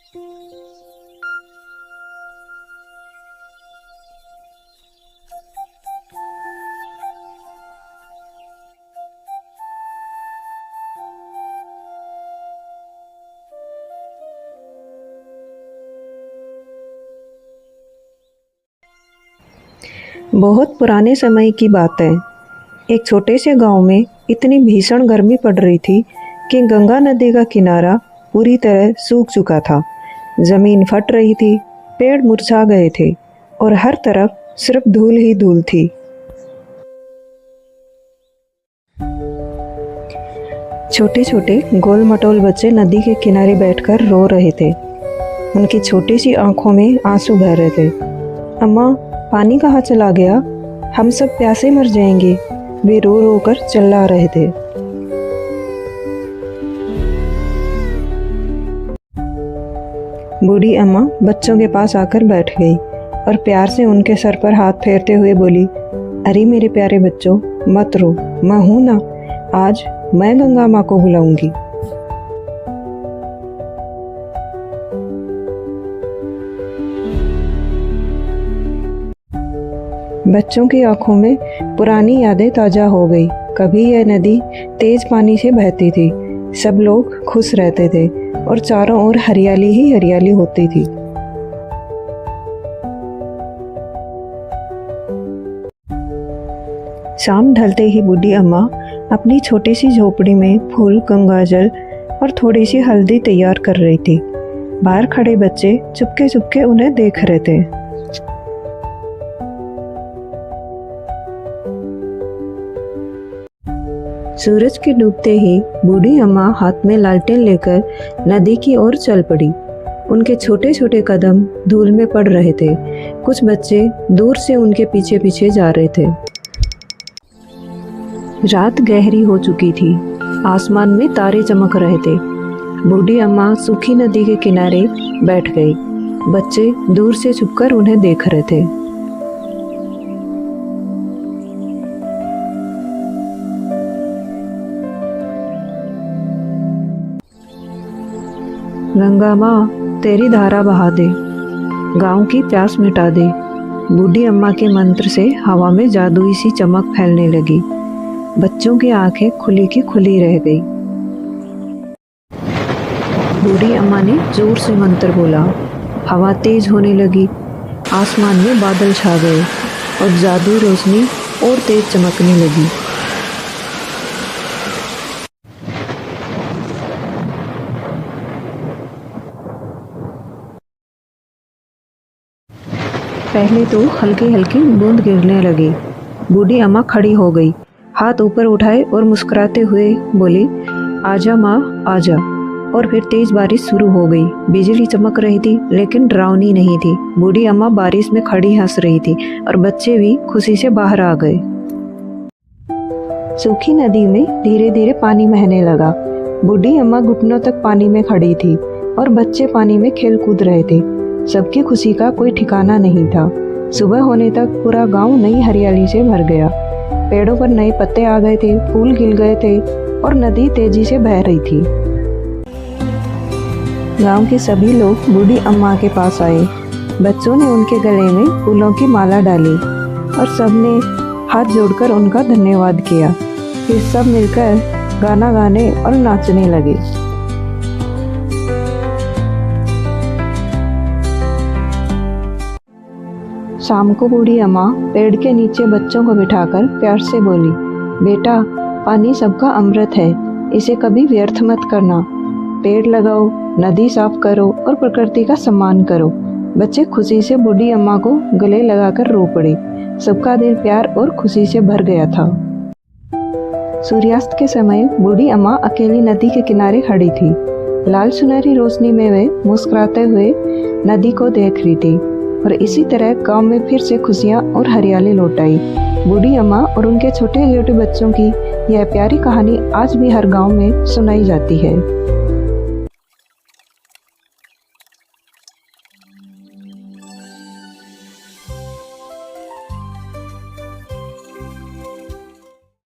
बहुत पुराने समय की बात है। एक छोटे से गांव में इतनी भीषण गर्मी पड़ रही थी कि गंगा नदी का किनारा पूरी तरह सूख चुका था। जमीन फट रही थी, पेड़ मुरझा गए थे और हर तरफ सिर्फ धूल ही धूल थी। छोटे छोटे गोल मटोल बच्चे नदी के किनारे बैठकर रो रहे थे। उनकी छोटी सी आंखों में आंसू बह रहे थे। अम्मा, पानी कहाँ चला गया? हम सब प्यासे मर जाएंगे, वे रो रो कर चिल्ला रहे थे। बूढ़ी अम्मा बच्चों के पास आकर बैठ गई और प्यार से उनके सर पर हाथ फेरते हुए बोली, अरे मेरे प्यारे बच्चों, मत रो, मैं हूं ना, आज मैं गंगा माँ को बुलाऊंगी। बच्चों की आंखों में पुरानी यादें ताजा हो गई। कभी यह नदी तेज पानी से बहती थी, सब लोग खुश रहते थे और चारों ओर हरियाली ही हरियाली होती थी। शाम ढलते ही बूढ़ी अम्मा अपनी छोटी सी झोपड़ी में फूल, गंगाजल और थोड़ी सी हल्दी तैयार कर रही थी। बाहर खड़े बच्चे चुपके चुपके उन्हें देख रहे थे। सूरज के डूबते ही बूढ़ी अम्मा हाथ में लालटेन लेकर नदी की ओर चल पड़ी। उनके छोटे छोटे कदम धूल में पड़ रहे थे। कुछ बच्चे दूर से उनके पीछे पीछे जा रहे थे। रात गहरी हो चुकी थी, आसमान में तारे चमक रहे थे। बूढ़ी अम्मा सूखी नदी के किनारे बैठ गई। बच्चे दूर से छुपकर उन्हें देख रहे थे। गंगा माँ, तेरी धारा बहा दे, गांव की प्यास मिटा दे। बूढ़ी अम्मा के मंत्र से हवा में जादुई सी चमक फैलने लगी। बच्चों की आंखें खुली की खुली रह गई। बूढ़ी अम्मा ने जोर से मंत्र बोला। हवा तेज होने लगी, आसमान में बादल छा गए और जादुई रोशनी और तेज चमकने लगी। पहले तो हल्की हल्की बूंद गिरने लगी। बूढ़ी अम्मा खड़ी हो गई, हाथ ऊपर उठाए और मुस्कुराते हुए बोली, आजा माँ आजा। और फिर तेज बारिश शुरू हो गई। बिजली चमक रही थी लेकिन डरावनी नहीं थी। बूढ़ी अम्मा बारिश में खड़ी हंस रही थी और बच्चे भी खुशी से बाहर आ गए। सूखी नदी में धीरे धीरे पानी बहने लगा। बूढ़ी अम्मा घुटनों तक पानी में खड़ी थी और बच्चे पानी में खेल कूद रहे थे। सबकी खुशी का कोई ठिकाना नहीं था। सुबह होने तक पूरा गांव नई हरियाली से भर गया। पेड़ों पर नए पत्ते आ गए थे, फूल खिल गए थे और नदी तेजी से बह रही थी। गांव के सभी लोग बूढ़ी अम्मा के पास आए। बच्चों ने उनके गले में फूलों की माला डाली और सबने हाथ जोड़कर उनका धन्यवाद किया। फिर सब मिलकर गाना गाने और नाचने लगे। शाम को बूढ़ी अम्मा पेड़ के नीचे बच्चों को बिठाकर प्यार से बोली, बेटा, पानी सबका अमृत है, इसे कभी व्यर्थ मत करना। पेड़ लगाओ, नदी साफ करो और प्रकृति का सम्मान करो। बच्चे खुशी से बूढ़ी अम्मा को गले लगाकर रो पड़े। सबका दिल प्यार और खुशी से भर गया था। सूर्यास्त के समय बूढ़ी अम्मा अकेली नदी के किनारे खड़ी थी। लाल सुनहरी रोशनी में वे मुस्कुराते हुए नदी को देख रही थी और इसी तरह गांव में फिर से खुशियां और हरियाली लौट आई। बूढ़ी अम्मा और उनके छोटे छोटे बच्चों की यह प्यारी कहानी आज भी हर गांव में सुनाई जाती है।